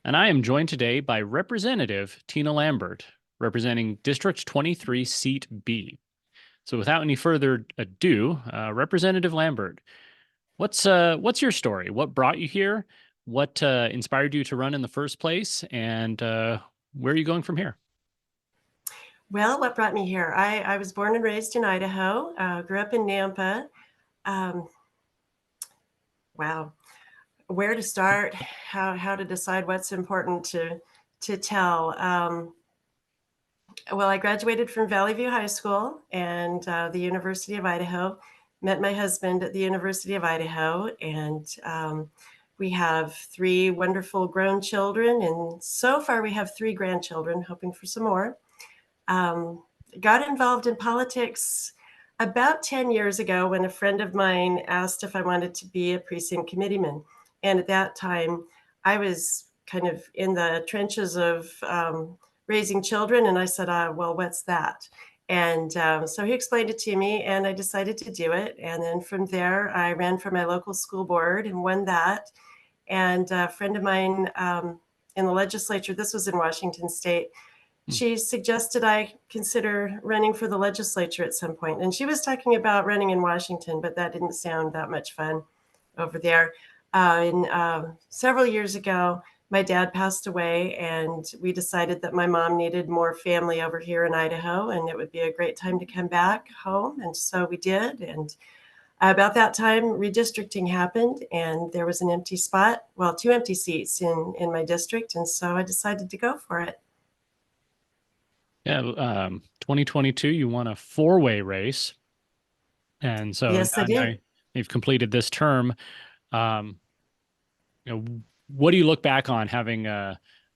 and I am joined today by Representative Tina Lambert, representing District 23, Seat B. So, without any further ado, Representative Lambert, what's your story? What brought you here? What inspired you to run in the first place? And where are you going from here? Well, what brought me here? I was born and raised in Idaho, grew up in Nampa. Um, wow, where to start? How to decide what's important to tell? Well, I graduated from Valley View High School and the University of Idaho. Met my husband at the University of Idaho, and we have three wonderful grown children. And so far, we have three grandchildren, hoping for some more. Um, got involved in politics about 10 years ago when a friend of mine asked if I wanted to be a precinct committeeman. And at that time, I was kind of in the trenches of raising children. And I said, well, what's that? And so he explained it to me, and I decided to do it. And then from there, I ran for my local school board and won that. And a friend of mine in the legislature, this was in Washington State, Hmm. she suggested I consider running for the legislature at some point. And she was talking about running in Washington, but that didn't sound that much fun over there. Several years ago, my dad passed away, and we decided that my mom needed more family over here in Idaho, and it would be a great time to come back home. And so we did. And about that time, redistricting happened, and there was an empty spot, well, two empty seats in my district. And so I decided to go for it. Yeah, 2022, you won a four-way race, and so Yes, I now did. you've completed this term. Um, what do you look back on having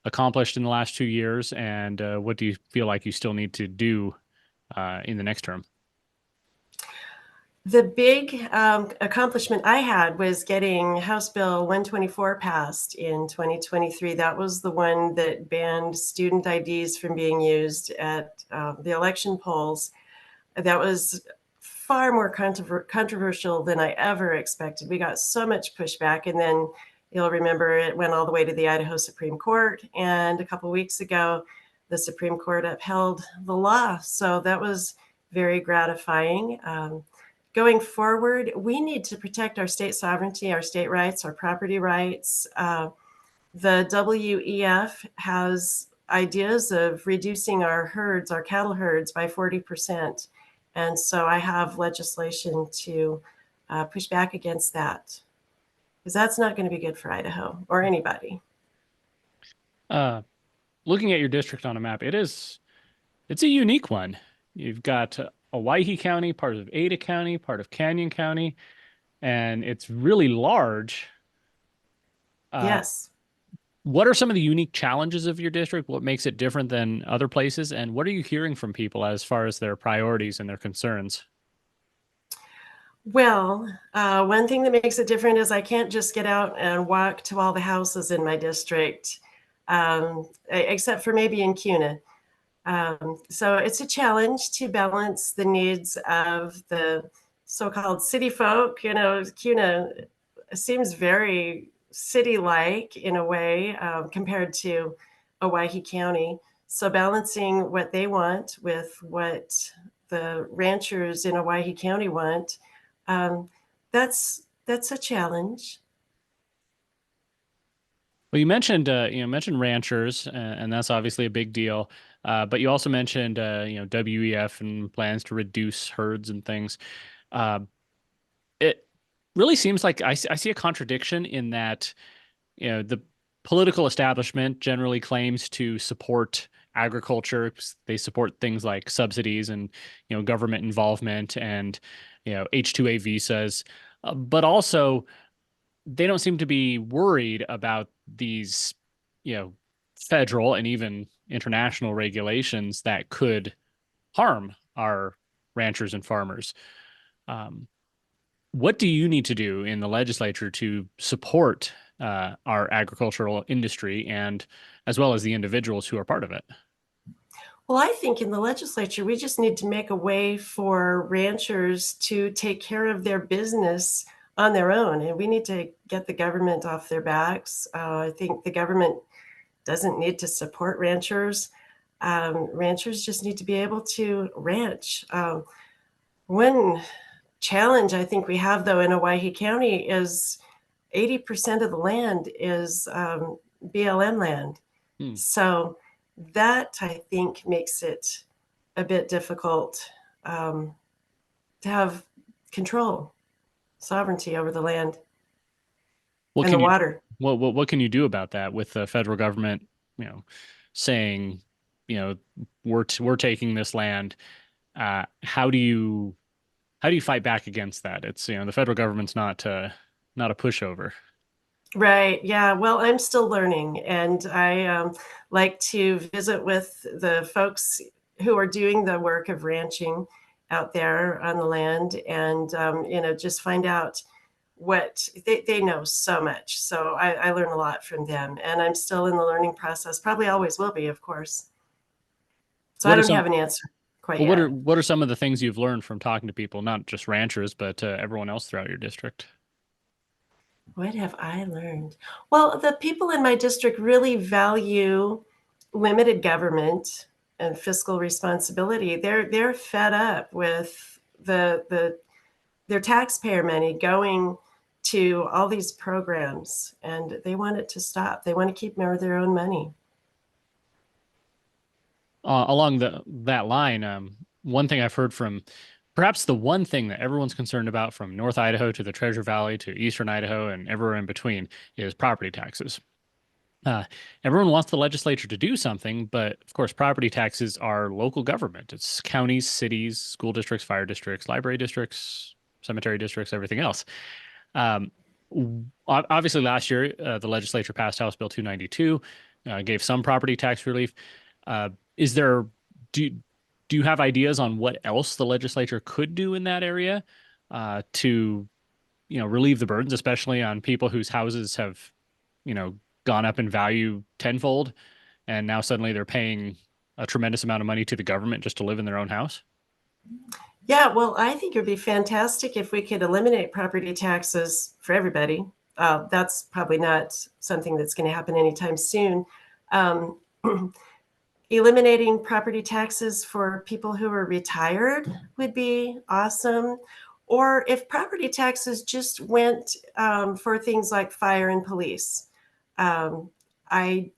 accomplished in the last 2 years, and what do you feel like you still need to do in the next term? The big accomplishment I had was getting House Bill 124 passed in 2023. That was the one that banned student IDs from being used at the election polls. That was far more controversial than I ever expected. We got so much pushback, and then you'll remember it went all the way to the Idaho Supreme Court. And a couple weeks ago, the Supreme Court upheld the law. So that was very gratifying. Going forward, we need to protect our state sovereignty, our state rights, our property rights. The WEF has ideas of reducing our herds, our cattle herds, by 40%. And so I have legislation to push back against that, because that's not going to be good for Idaho or anybody. Uh, Looking at your district on a map, it's a unique one. You've got Owyhee County, part of Ada County, part of Canyon County, and it's really large. Uh, Yes. what are some of the unique challenges of your district? What makes it different than other places? And what are you hearing from people as far as their priorities and their concerns? Well, one thing that makes it different is I can't just get out and walk to all the houses in my district, except for maybe in Cuna. So it's a challenge to balance the needs of the so-called city folk. You know, Cuna seems very city-like in a way compared to Owyhee County. So balancing what they want with what the ranchers in Owyhee County want, um, that's a challenge. Well, you mentioned ranchers, and that's obviously a big deal. But you also mentioned, WEF and plans to reduce herds and things. Uh, it really seems like I see a contradiction in that, the political establishment generally claims to support agriculture. They support things like subsidies and, government involvement and, H-2A visas, but also they don't seem to be worried about these, you know, federal and even international regulations that could harm our ranchers and farmers. Um, what do you need to do in the legislature to support our agricultural industry and as well as the individuals who are part of it? Well, I think in the legislature, we just need to make a way for ranchers to take care of their business on their own. And we need to get the government off their backs. I think the government doesn't need to support ranchers. Ranchers just need to be able to ranch. One challenge I think we have, though, in Owyhee County is 80% of the land is BLM land. Hmm. So that, I think, makes it a bit difficult um, to have control, sovereignty over the land What and can the you water. what can you do about that with the federal government, you know, saying, you know, we're taking this land? How do you fight back against that? It's, the federal government's not a pushover. Right. Yeah. Well, I'm still learning, and I like to visit with the folks who are doing the work of ranching out there on the land, and just find out what they know so much. So I learn a lot from them, and I'm still in the learning process. Probably always will be, of course. So I What are don't some have an answer quite Well, yet. what are some of the things you've learned from talking to people, not just ranchers, but everyone else throughout your district? What have I learned? Well, the people in my district really value limited government and fiscal responsibility. They're fed up with their taxpayer money going to all these programs, and they want it to stop. They want to keep more of their own money. Along that line, one thing I've heard from perhaps the one thing that everyone's concerned about from North Idaho to the Treasure Valley to Eastern Idaho and everywhere in between is property taxes. Uh, Everyone wants the legislature to do something, but of course, property taxes are local government. It's counties, cities, school districts, fire districts, library districts, cemetery districts, everything else. Um, Obviously, last year, the legislature passed House Bill 292, gave some property tax relief. Is there, do, do you have ideas on what else the legislature could do in that area to, relieve the burdens, especially on people whose houses have, gone up in value tenfold, and now suddenly they're paying a tremendous amount of money to the government just to live in their own house? Yeah, well, I think it would be fantastic if we could eliminate property taxes for everybody. That's probably not something that's going to happen anytime soon. Um, Eliminating property taxes for people who are retired would be awesome. Or if property taxes just went for things like fire and police. Um, I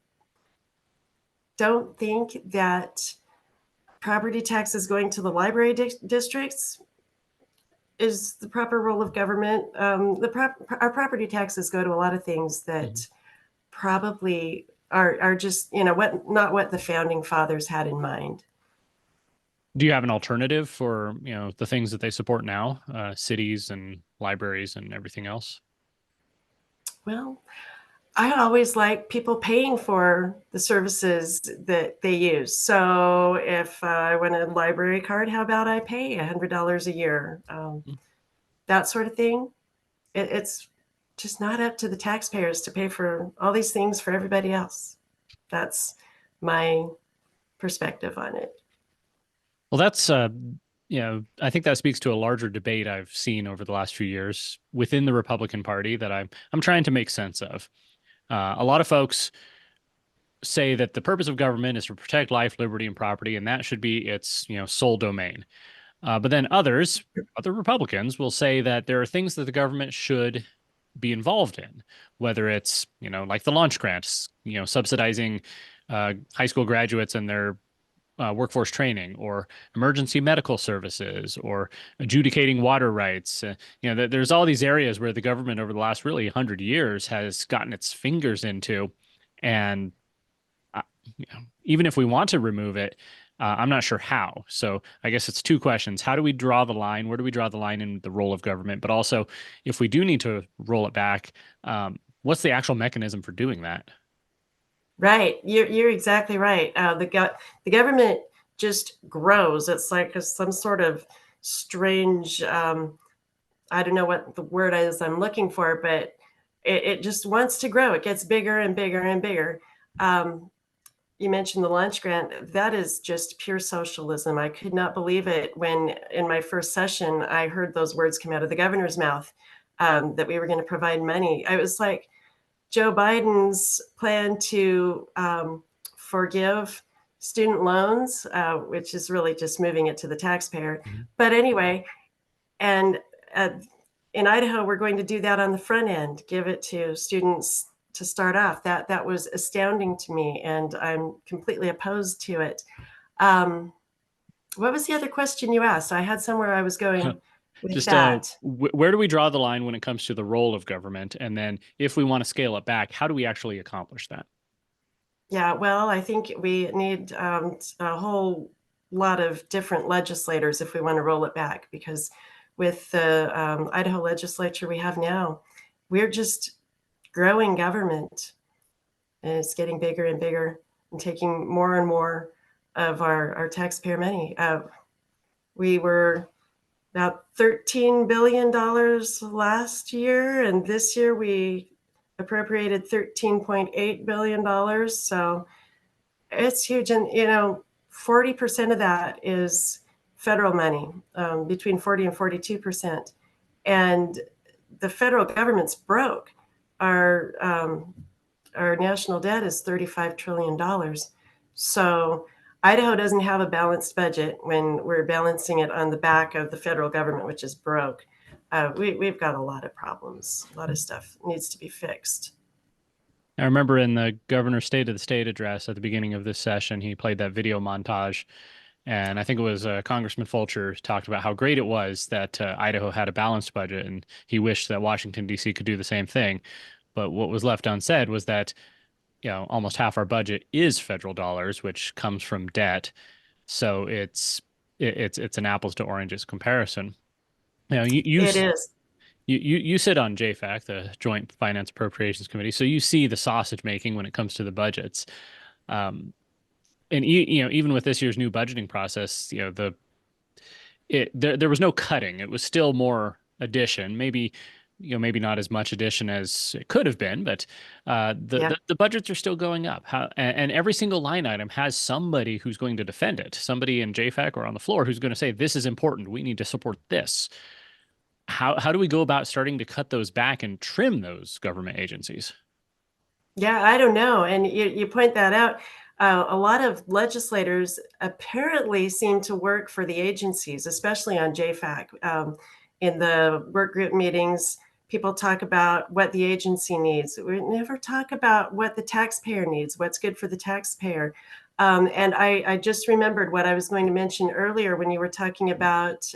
don't think that property taxes going to the library districts is the proper role of government. Our property taxes go to a lot of things Mhm. that probably are just what not what the founding fathers had in mind. Do you have an alternative for, the things that they support now, cities and libraries and everything else? Well, I always like people paying for the services that they use. So if I want a library card, how about I pay $100 a year? That sort of thing. It's just not up to the taxpayers to pay for all these things for everybody else. That's my perspective on it. Well, I think that speaks to a larger debate I've seen over the last few years within the Republican Party that I'm trying to make sense of. A lot of folks say that the purpose of government is to protect life, liberty, and property, and that should be its, sole domain. But then other Republicans will say that there are things that the government should be involved in, whether it's, like the launch grants, subsidizing high school graduates and their workforce training, or emergency medical services, or adjudicating water rights. There's all these areas where the government over the last really 100 years has gotten its fingers into. And uh, even if we want to remove it, I'm not sure how. So I guess it's two questions. How do we draw the line? Where do we draw the line in the role of government? But also, if we do need to roll it back, what's the actual mechanism for doing that? Right. You're exactly right. The government just grows. It's like some sort of strange, I don't know what the word is I'm looking for, but it just wants to grow. It gets bigger and bigger and bigger. Um, you mentioned the lunch grant. That is just pure socialism. I could not believe it when in my first session I heard those words come out of the governor's mouth, that we were going to provide money. I was like, Joe Biden's plan to forgive student loans, which is really just moving it to the taxpayer. Mhm. But anyway, and uh, in Idaho, we're going to do that on the front end, give it to students to start off. That was astounding to me, and I'm completely opposed to it. Um, what was the other question you asked? I had somewhere I was going with Just that. where do we draw the line when it comes to the role of government? And then if we want to scale it back, how do we actually accomplish that? Yeah, well, I think we need a whole lot of different legislators if we want to roll it back, because with the Idaho legislature we have now, we're just growing government, and it's getting bigger and bigger and taking more and more of our taxpayer money. We were about $13 billion last year, and this year we appropriated $13.8 billion. So it's huge. And, 40% of that is federal money, between 40 and 42%. And the federal government's broke. Our, um, our national debt is $35 trillion. So Idaho doesn't have a balanced budget when we're balancing it on the back of the federal government, which is broke. We've got a lot of problems. A lot of stuff needs to be fixed. I remember in the governor's State of the State address at the beginning of this session, he played that video montage. And I think it was Congressman Fulcher talked about how great it was that Idaho had a balanced budget, and he wished that Washington, D.C. could do the same thing. But what was left unsaid was that, almost half our budget is federal dollars, which comes from debt. So it's an apples to oranges comparison. It is. You sit on JFAC, the Joint Finance Appropriations Committee, so you see the sausage making when it comes to the budgets. Um, and even with this year's new budgeting process, there was no cutting. It was still more addition. Maybe not as much addition as it could have been, but Yeah. the budgets are still going up. And every single line item has somebody who's going to defend it. Somebody in JFAC or on the floor who's going to say this is important. We need to support this. How do we go about starting to cut those back and trim those government agencies? Yeah, I don't know. And you point that out. A lot of legislators apparently seem to work for the agencies, especially on JFAC. In the work group meetings, people talk about what the agency needs. We never talk about what the taxpayer needs, what's good for the taxpayer. And I just remembered what I was going to mention earlier when you were talking about.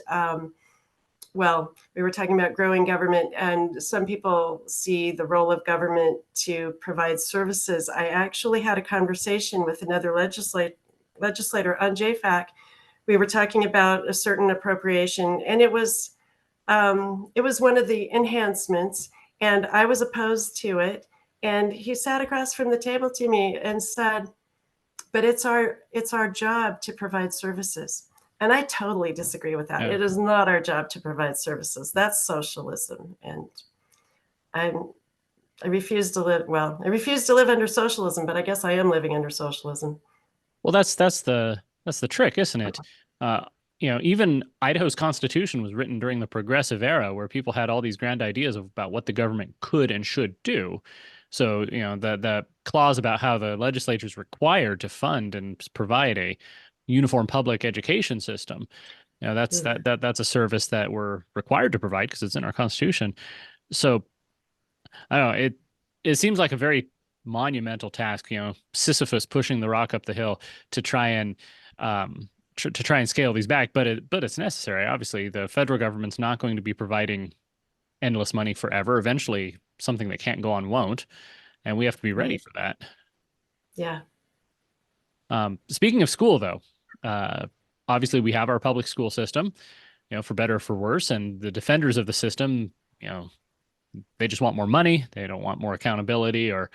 Well, we were talking about growing government, and some people see the role of government to provide services. I actually had a conversation with another legislator on JFAC. We were talking about a certain appropriation, and it was one of the enhancements, and I was opposed to it. And he sat across from the table to me and said, "But it's our job to provide services." And I totally disagree with that. Yeah. It is not our job to provide services. That's socialism. And I'm, I refuse to live, well, I refuse to live under socialism, but I guess I am living under socialism. Well, that's the trick, isn't it? Uh, even Idaho's constitution was written during the progressive era, where people had all these grand ideas about what the government could and should do. So, the clause about how the legislature is required to fund and provide a uniform public education system, that's a service that we're required to provide because it's in our constitution. So I don't know. It seems like a very monumental task, Sisyphus pushing the rock up the hill to try and to try and scale these back, but it's necessary. Obviously, the federal government's not going to be providing endless money forever. Eventually, something that can't go on won't, and we have to be ready Right. for that. Yeah. Speaking of school, though, uh, obviously we have our public school system, for better or for worse, and the defenders of the system, you know, they just want more money. They don't want more accountability or,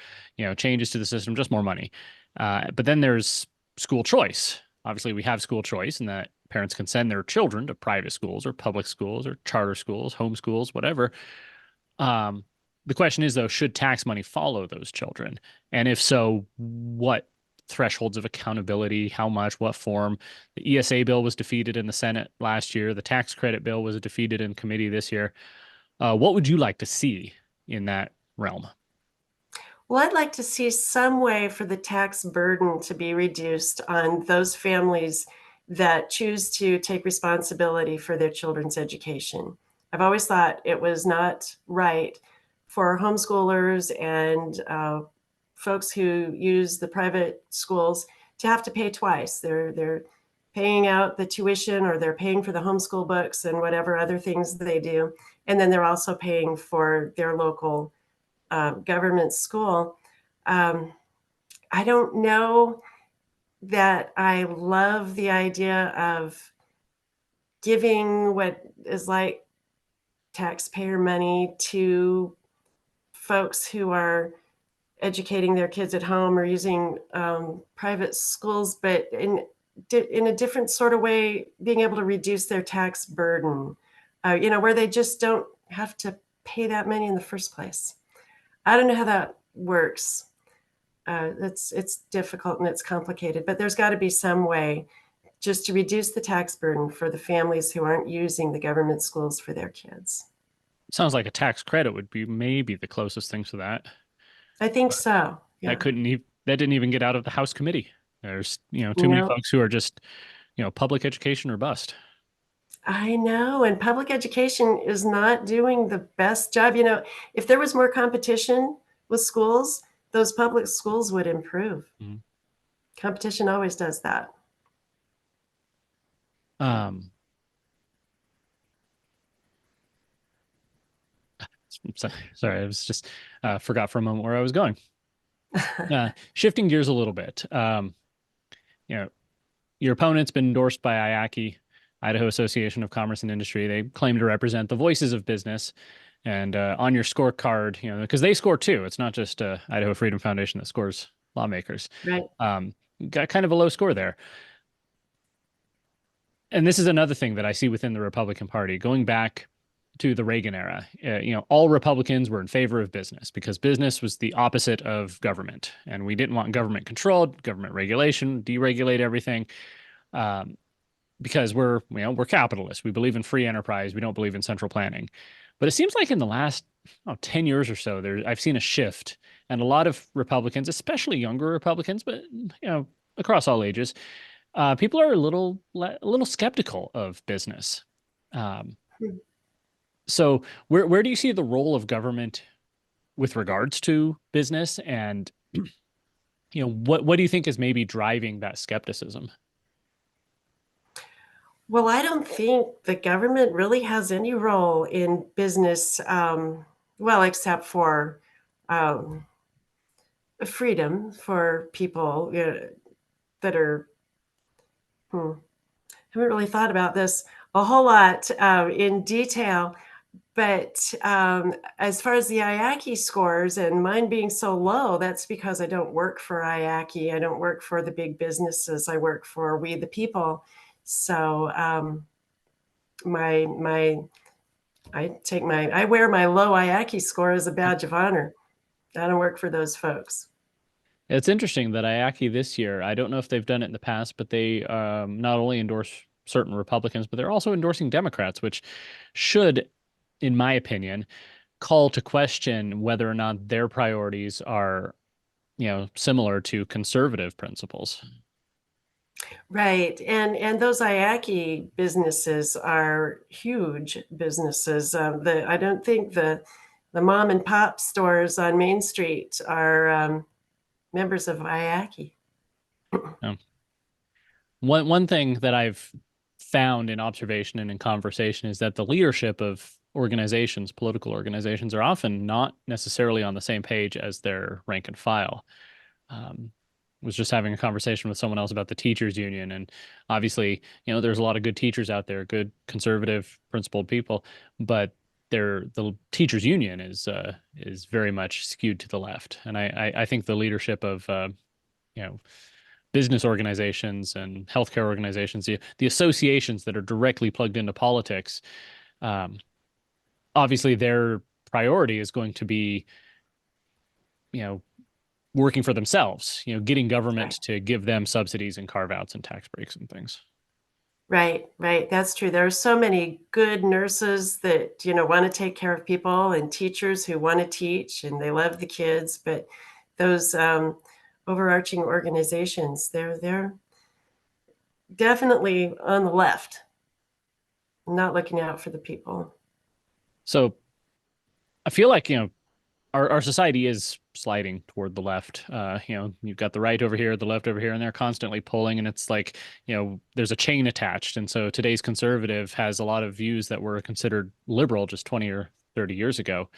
changes to the system, just more money. But then there's school choice. Obviously, we have school choice, and that parents can send their children to private schools or public schools or charter schools, home schools, whatever. Um, the question is, though, should tax money follow those children? And if so, what thresholds of accountability, how much, what form? The ESA bill was defeated in the Senate last year. The tax credit bill was defeated in committee this year. What would you like to see in that realm? Well, I'd like to see some way for the tax burden to be reduced on those families that choose to take responsibility for their children's education. I've always thought it was not right for homeschoolers and folks who use the private schools to have to pay twice. They're paying out the tuition, or they're paying for the homeschool books and whatever other things they do, and then they're also paying for their local government school. Um, I don't know that I love the idea of giving what is like taxpayer money to folks who are educating their kids at home or using private schools, but in a different sort of way, being able to reduce their tax burden, where they just don't have to pay that money in the first place. I don't know how that works. It's difficult and it's complicated, but there's got to be some way just to reduce the tax burden for the families who aren't using the government schools for their kids. Sounds like a tax credit would be maybe the closest thing to that. I think But so. that Yeah. couldn't even that didn't even get out of the House committee. There's, too many No, folks who are just, public education or bust. I know. And public education is not doing the best job. If there was more competition with schools, those public schools would improve. Mhm. Competition always does that. Um, sorry, I was just forgot for a moment where I was going. Shifting gears a little bit. You know, your opponent's been endorsed by IACI, Idaho Association of Commerce and Industry. They claim to represent the voices of business. And on your scorecard, because they score too. It's not just Idaho Freedom Foundation that scores lawmakers. Right. Got kind of a low score there. And this is another thing that I see within the Republican Party, going back to the Reagan era. All Republicans were in favor of business because business was the opposite of government, and we didn't want government controlled, government regulation, deregulate everything. Um, because we're capitalists. We believe in free enterprise. We don't believe in central planning. But it seems like in the last 10 years or so, I've seen a shift, and a lot of Republicans, especially younger Republicans, but across all ages, people are a little skeptical of business. Um, so where do you see the role of government with regards to business, and what do you think is maybe driving that skepticism? Well, I don't think the government really has any role in business, well, except for um, freedom for people that are, hmm, haven't really thought about this a whole lot in detail. But as far as the IACI scores and mine being so low, that's because I don't work for IACI. I don't work for the big businesses. I work for we the people. So my I wear my low IACI score as a badge of honor. I don't work for those folks. It's interesting that IACI this year, I don't know if they've done it in the past, but they not only endorse certain Republicans, but they're also endorsing Democrats, which should, in my opinion, call to question whether or not their priorities are, similar to conservative principles. Right. And those IACI businesses are huge businesses. I don't think the mom and pop stores on Main Street are members of IACI. Um, one thing that I've found in observation and in conversation is that the leadership of organizations, political organizations, are often not necessarily on the same page as their rank and file. Um, was just having a conversation with someone else about the teachers union, and obviously, there's a lot of good teachers out there, good conservative, principled people, but the teachers union is very much skewed to the left, and I think the leadership of you know business organizations and healthcare organizations, the associations that are directly plugged into politics, um, obviously their priority is going to be you know working for themselves, getting government Right. to give them subsidies and carve outs and tax breaks and things. Right, right. That's true. There are so many good nurses that, want to take care of people, and teachers who want to teach and they love the kids, but those overarching organizations. They're definitely on the left, not looking out for the people. So I feel like, our society is sliding toward the left. You've got the right over here, the left over here, and they're constantly pulling, and it's like, there's a chain attached. And so today's conservative has a lot of views that were considered liberal just 20 or 30 years ago.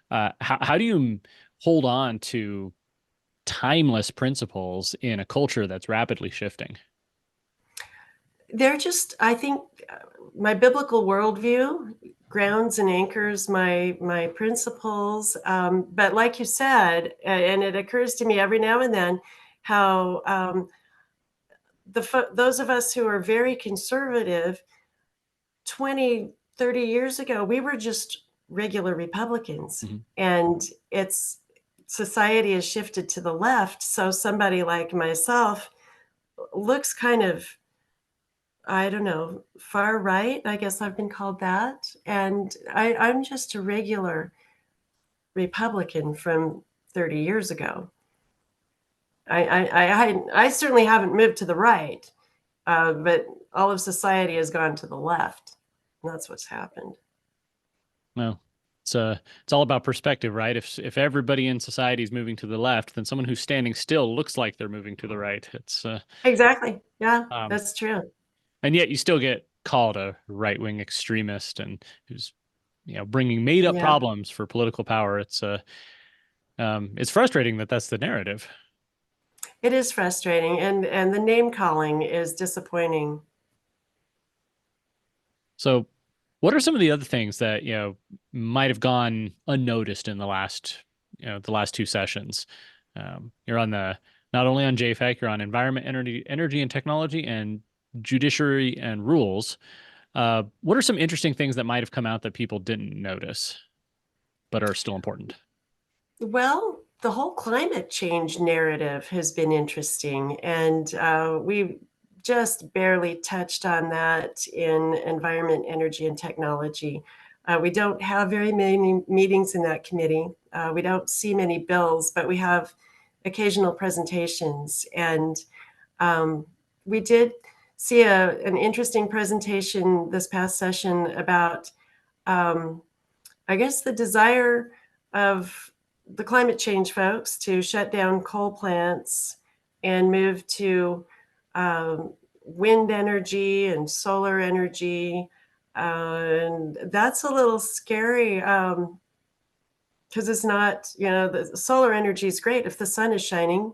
How do you hold on to timeless principles in a culture that's rapidly shifting? They're just, I think, my biblical worldview grounds and anchors my principles. But like you said, and it occurs to me every now and then, how those of us who are very conservative 20, 30 years ago, we were just regular Republicans. Mhm. And it's society has shifted to the left. So somebody like myself looks kind of, I don't know, far right. I guess I've been called that. And I'm just a regular Republican from 30 years ago. I certainly haven't moved to the right, but all of society has gone to the left. And that's what's happened. Well, it's all about perspective, right? If everybody in society is moving to the left, then someone who's standing still looks like they're moving to the right. Exactly. Yeah, Um, that's true. and yet you still get called a right-wing extremist and who's, bringing made-up Yeah, problems for political power. It's frustrating that that's the narrative. it is frustrating, and the name calling is disappointing. So, what are some of the other things that, might have gone unnoticed in the last two sessions? You're on the not only on JFAC, you're on environment, energy and technology, and judiciary and rules. What are some interesting things that might have come out that people didn't notice but are still important? Well, the whole climate change narrative has been interesting, and we just barely touched on that in environment, energy, and technology. We don't have very many meetings in that committee. We don't see many bills, but we have occasional presentations. And we did see an interesting presentation this past session about, um, I guess, the desire of the climate change folks to shut down coal plants and move to wind energy and solar energy. And that's a little scary because it's not, the solar energy is great if the sun is shining.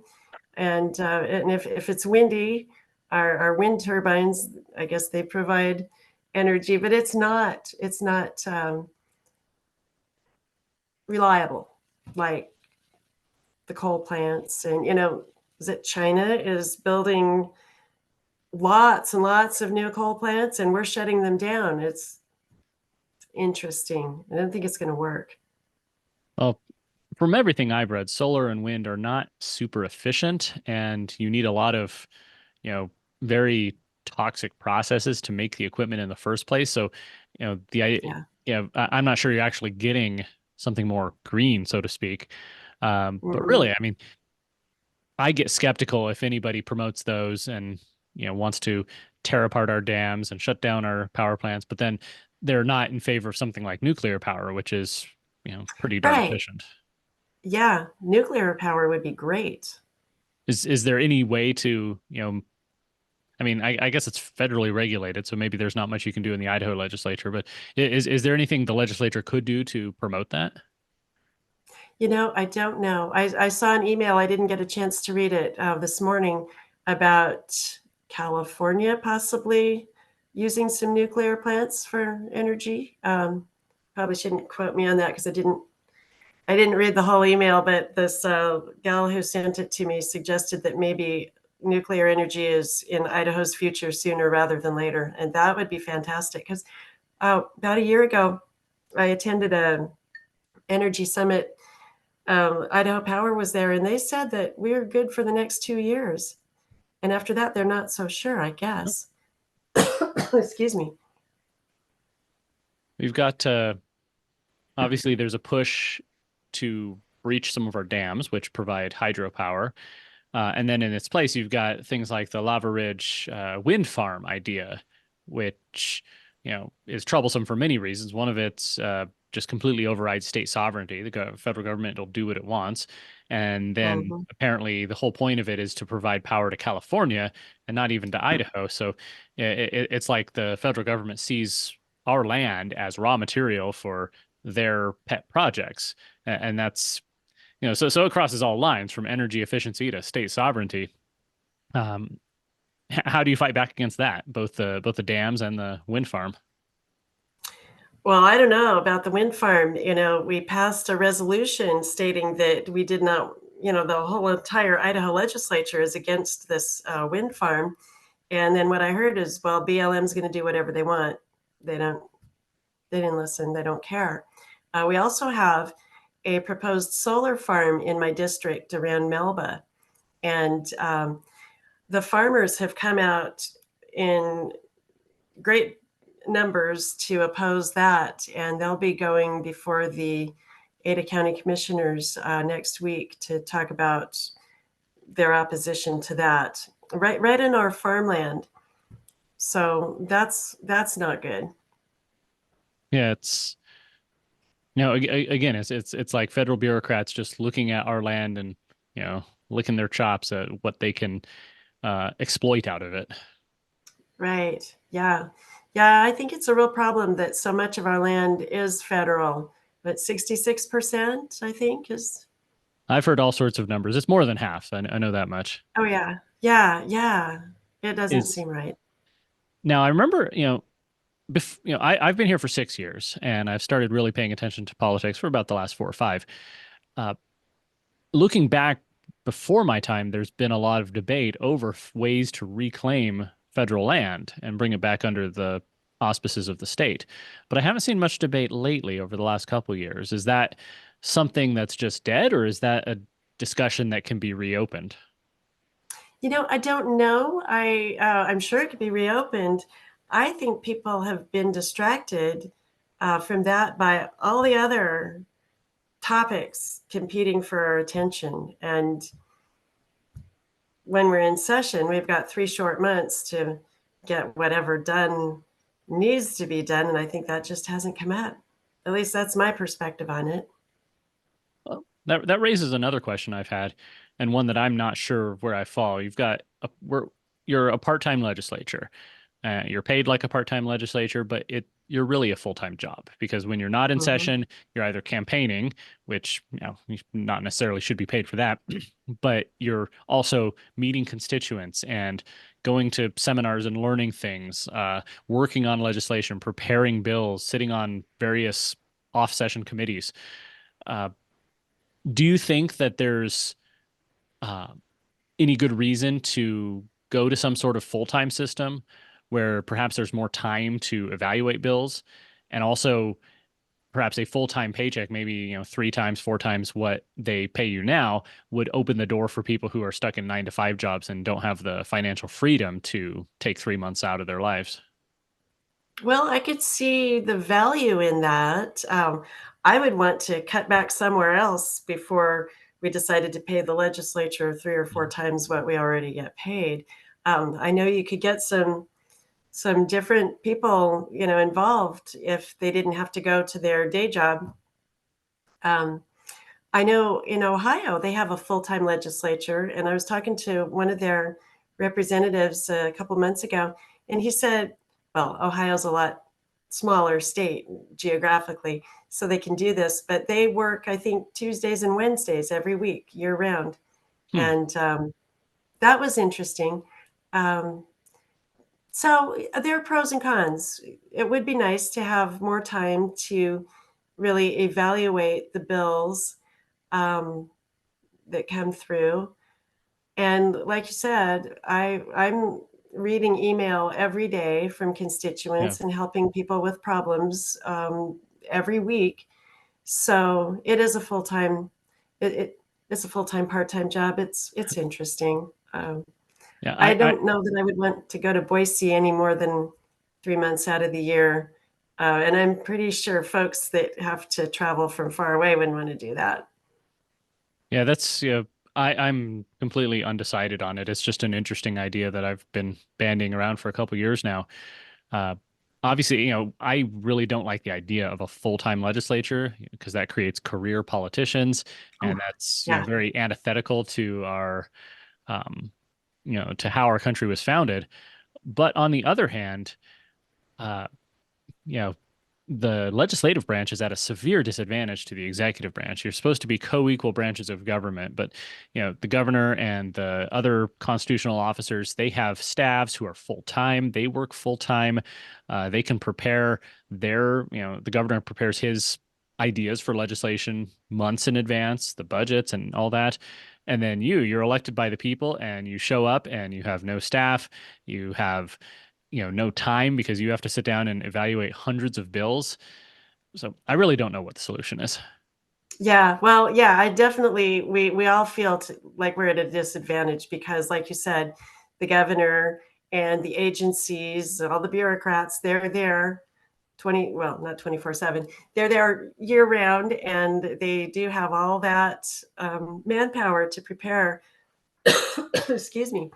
And if it's windy, our wind turbines, I guess they provide energy, but it's not reliable like the coal plants. And is it China is building lots and lots of new coal plants, and we're shutting them down. It's interesting. I don't think it's going to work. Well, from everything I've read, solar and wind are not super efficient, and you need a lot of, you know, very toxic processes to make the equipment in the first place. So, Yeah. I'm not sure you're actually getting something more green, so to speak. But Mm-mm. really, I mean, I get skeptical if anybody promotes those and, wants to tear apart our dams and shut down our power plants, but then they're not in favor of something like nuclear power, which is, pretty darn Right. efficient. Yeah. Nuclear power would be great. Is there any way to, I mean, I guess it's federally regulated, so maybe there's not much you can do in the Idaho legislature, but is there anything the legislature could do to promote that? I don't know. I saw an email. I didn't get a chance to read it this morning about California possibly using some nuclear plants for energy. Probably shouldn't quote me on that because I didn't read the whole email, but this gal who sent it to me suggested that maybe nuclear energy is in Idaho's future sooner rather than later, and that would be fantastic. Because about a year ago, I attended a energy summit. Idaho Power was there, and they said that we're good for the next 2 years, and after that, they're not so sure. I No. guess. Excuse me. We've got obviously there's a push to breach some of our dams, which provide hydropower. And then in its place, you've got things like the Lava Ridge wind farm idea, which, is troublesome for many reasons. One of it's just completely overrides state sovereignty. The federal government will do what it wants. And then Mhm. apparently the whole point of it is to provide power to California and not even to Idaho. So it's like the federal government sees our land as raw material for their pet projects. And that's so it crosses all lines from energy efficiency to state sovereignty. Um, how do you fight back against that? Both the dams and the wind farm. Well, I don't know about the wind farm. We passed a resolution stating that we did not, the whole entire Idaho legislature is against this wind farm. And then what I heard is, well, BLM is going to do whatever they want. They don't. They didn't listen. They don't care. We also have a proposed solar farm in my district around Melba, and the farmers have come out in great numbers to oppose that, and they'll be going before the Ada County Commissioners next week to talk about their opposition to that. Right in our farmland. So that's not good. Yeah, it's again, it's like federal bureaucrats just looking at our land and licking their chops at what they can exploit out of it. Right. Yeah. Yeah, I think it's a real problem that so much of our land is federal, but 66%, I think, is. I've heard all sorts of numbers. It's more than half. I know that much. Oh, yeah. Yeah. Yeah. It doesn't Is seem right. now I remember, I've been here for 6 years, and I've started really paying attention to politics for about the last 4 or 5. Uh, Looking back before my time, there's been a lot of debate over ways to reclaim federal land and bring it back under the auspices of the state. But I haven't seen much debate lately over the last couple of years. Is that something that's just dead, or is that a discussion that can be reopened? I don't know. I'm sure it could be reopened. I think people have been distracted from that by all the other topics competing for our attention. And when we're in session, we've got 3 short months to get whatever done needs to be done. And I think that just hasn't come up. At least that's my perspective on it. Well, that raises another question I've had, and one that I'm not sure where I fall. You're a part-time legislature. You're paid like a part-time legislature, but you're really a full-time job, because when you're not in Mhm. session, you're either campaigning, which you not necessarily should be paid for that, but you're also meeting constituents and going to seminars and learning things, working on legislation, preparing bills, sitting on various off-session committees. Uh, do you think that there's uh, any good reason to go to some sort of full-time system where perhaps there's more time to evaluate bills, and also perhaps a full-time paycheck, maybe 3 times, 4 times what they pay you now, would open the door for people who are stuck in 9 to 5 jobs and don't have the financial freedom to take 3 months out of their lives? Well, I could see the value in that. I would want to cut back somewhere else before we decided to pay the legislature 3 or 4 times what we already get paid. I know you could get some different people, involved if they didn't have to go to their day job. Um, I know in Ohio they have a full-time legislature, and I was talking to one of their representatives a couple months ago, and he said, "Well, Ohio's a lot smaller state geographically, so they can do this, but they work, I think, Tuesdays and Wednesdays every week, year round." Hmm. And that was interesting. Um, So there are pros and cons. It would be nice to have more time to really evaluate the bills um, that come through. And like you said, I'm reading email every day from Yeah. constituents and helping people with problems every week. So it is a full time. It's a full time part time job. It's interesting. Yeah. I don't know that I would want to go to Boise any more than 3 months out of the year. And I'm pretty sure folks that have to travel from far away wouldn't want to do that. Yeah, that's I'm completely undecided on it. It's just an interesting idea that I've been bandying around for a couple years now. Uh, Obviously, I really don't like the idea of a full-time legislature because that creates career politicians, Oh, and that's, yeah. very antithetical to our, um, to how our country was founded. But on the other hand, uh, you know, the legislative branch is at a severe disadvantage to the executive branch. You're supposed to be co-equal branches of government, but the governor and the other constitutional officers, they have staffs who are full-time. They work full-time. They can prepare the governor prepares his ideas for legislation months in advance, the budgets and all that. And then you're elected by the people and you show up and you have no staff. You have no time because you have to sit down and evaluate hundreds of bills. So I really don't know what the solution is. Yeah, well, yeah, I definitely we all feel like we're at a disadvantage because, like you said, the governor and the agencies, all the bureaucrats, they're there 20, well, not 24/7. They're there year round, and they do have all that manpower to prepare. Excuse me.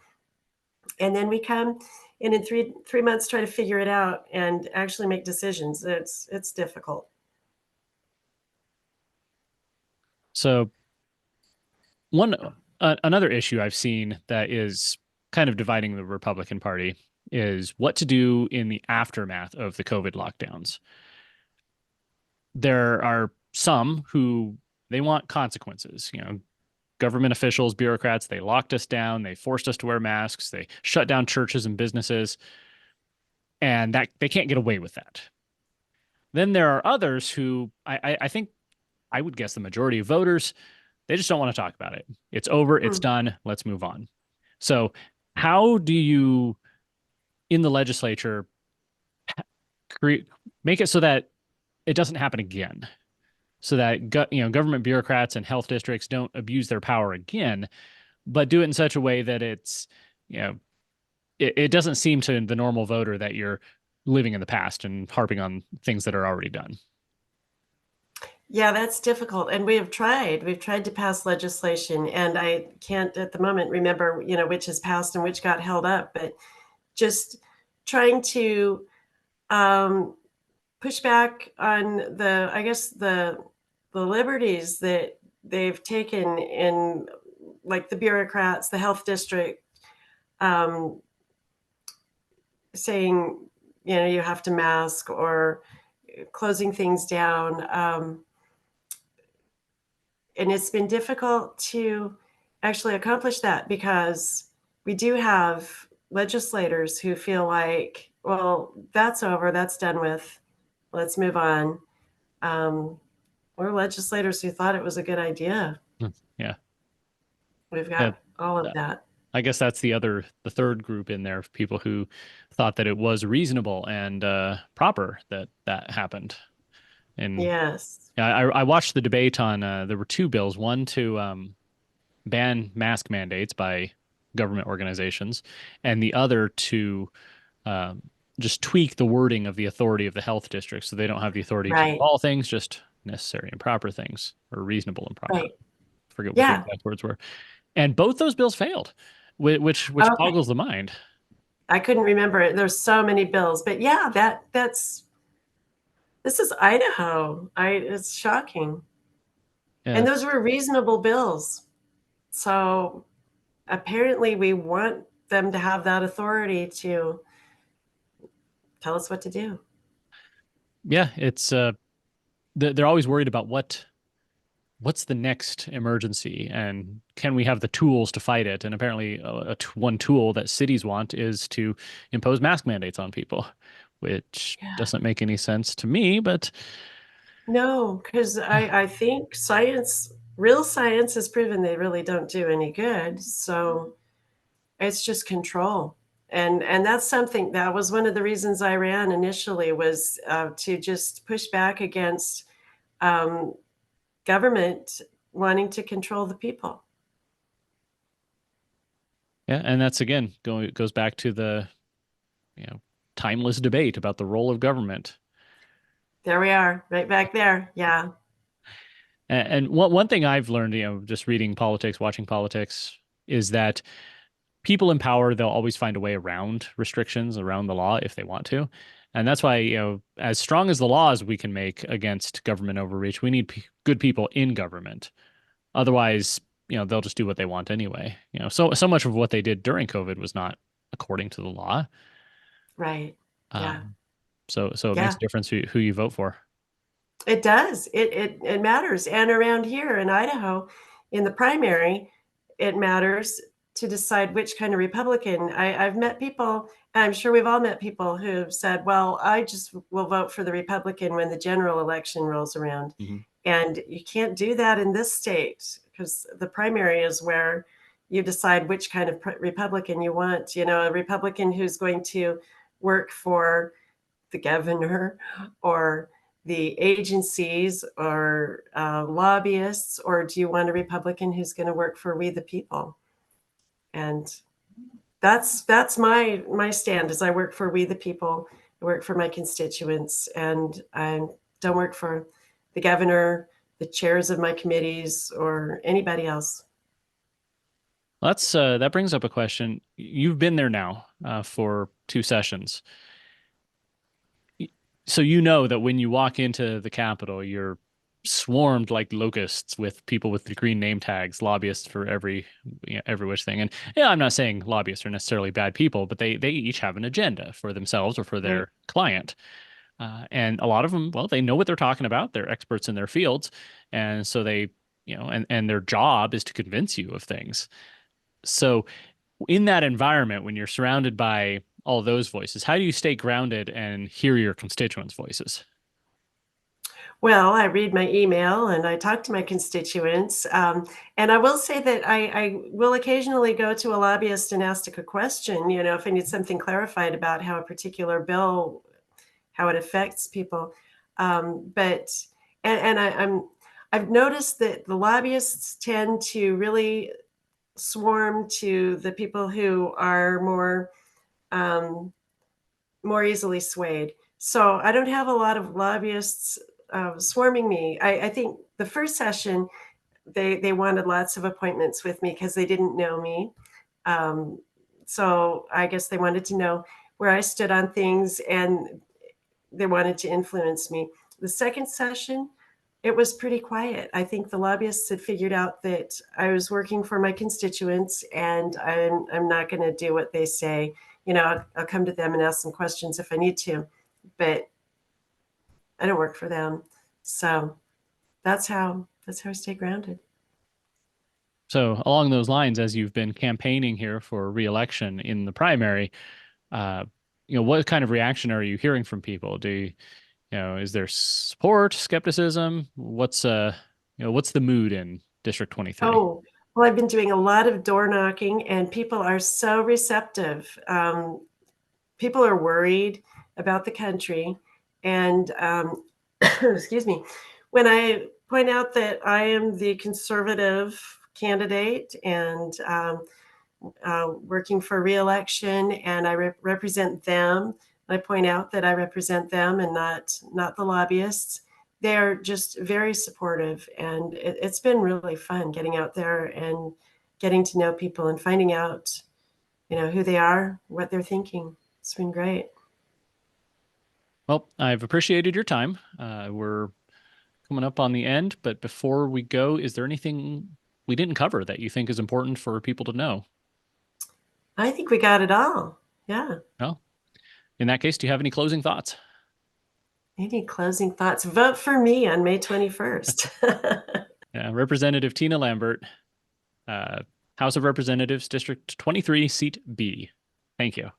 And then we come in three months, try to figure it out and actually make decisions. It's difficult. So one another issue I've seen that is kind of dividing the Republican Party is what to do in the aftermath of the COVID lockdowns. There are some who they want consequences, government officials, bureaucrats, they locked us down, they forced us to wear masks, they shut down churches and businesses, and that they can't get away with that. Then there are others who I think I would guess the majority of voters, they just don't want to talk about it. It's over, it's Hmm. done, let's move on. So, how do you in the legislature create make it so that it doesn't happen again? So that government bureaucrats and health districts don't abuse their power again, but do it in such a way that you know, it doesn't seem to the normal voter that you're living in the past and harping on things that are already done. Yeah, that's difficult. And we have tried. We've tried to pass legislation, and I can't at the moment remember, which has passed and which got held up, but just trying to um, push back on I guess the liberties that they've taken in, like, the bureaucrats, the health district, um, saying, you have to mask or closing things down. And it's been difficult to actually accomplish that because we do have legislators who feel like, well, that's over, that's done with, let's move on. Um, or legislators who thought it was a good idea. Hmm. Yeah. We've Yeah. got all of that. I guess that's the third group in there of people who thought that it was reasonable and proper that that happened. And Yes. yeah, I watched the debate on there were two bills, one to ban mask mandates by government organizations, and the other to um, just tweak the wording of the authority of the health district so they don't have the authority to do Right. all things, just necessary and proper things, or reasonable and proper. Right. Forget what the Yeah. exact words were. And both those bills failed, which Okay. boggles the mind. I couldn't remember it. There's so many bills, but yeah, that's this is Idaho. It's shocking. Yeah, And those were reasonable bills. So apparently we want them to have that authority to tell us what to do. yeah, it's they're always worried about what's the next emergency and can we have the tools to fight it? And apparently, one tool that cities want is to impose mask mandates on people, which Yeah. doesn't make any sense to me. But No, because I think real science has proven they really don't do any good. So it's just control. And that's something that was one of the reasons I ran initially was to just push back against um, government wanting to control the people. yeah, and that's again goes back to the you know timeless debate about the role of government. There we are, right back there. Yeah. And one thing I've learned, just reading politics, watching politics, is that people in power, they'll always find a way around restrictions, around the law if they want to. And that's why, as strong as the laws we can make against government overreach, we need good people in government. Otherwise, they'll just do what they want anyway. So much of what they did during COVID was not according to the law. Right. Yeah. Um, so it makes Yeah. a difference who you vote for. It does. It matters. And around here in Idaho, in the primary, it matters to decide which kind of Republican. I've met people, and I'm sure we've all met people who have said, well, I just will vote for the Republican when the general election rolls around. Mhm. And you can't do that in this state because the primary is where you decide which kind of Republican you want. A Republican who's going to work for the governor or the agencies or lobbyists, or do you want a Republican who's going to work for we the people? And that's my stand. Is I work for we the people. I work for my constituents, and I don't work for the governor, the chairs of my committees, or anybody else. That brings up a question. You've been there now for 2 sessions. So you know that when you walk into the Capitol, you're swarmed like locusts with people with the green name tags, lobbyists for every which thing. And yeah, I'm not saying lobbyists are necessarily bad people, but they each have an agenda for themselves or for Right. their client. And a lot of them, well, they know what they're talking about. They're experts in their fields, and so and their job is to convince you of things. So in that environment, when you're surrounded by all those voices, how do you stay grounded and hear your constituents' voices? Well, I read my email and I talk to my constituents. And I will say that I will occasionally go to a lobbyist and ask a question, if I need something clarified about how a particular bill, how it affects people. But, and I've noticed that the lobbyists tend to really swarm to the people who are um, more easily swayed. So I don't have a lot of lobbyists swarming me. I think the first session they wanted lots of appointments with me because they didn't know me. Um, so I guess they wanted to know where I stood on things, and they wanted to influence me. The second session, it was pretty quiet. I think the lobbyists had figured out that I was working for my constituents, and I'm not going to do what they say. I'll come to them and ask some questions if I need to, but I don't work for them. So that's how I stay grounded. So along those lines, as you've been campaigning here for re-election in the primary, uh, what kind of reaction are you hearing from people? Is there support, skepticism? What's the mood in District 23? Oh, well, I've been doing a lot of door knocking, and people are so receptive. People are worried about the country, and excuse me, when I point out that I am the conservative candidate and working for reelection, and I represent them. I point out that I represent them and not the lobbyists. They're just very supportive, and it's been really fun getting out there and getting to know people and finding out, who they are, what they're thinking. It's been great. Well, I've appreciated your time. We're coming up on the end, but before we go, is there anything we didn't cover that you think is important for people to know? I think we got it all. Yeah. Well, in that case, do you have any closing thoughts? Any closing thoughts? Vote for me on May 21st. Representative Tina Lambert, uh, House of Representatives, District 23, Seat B. Thank you.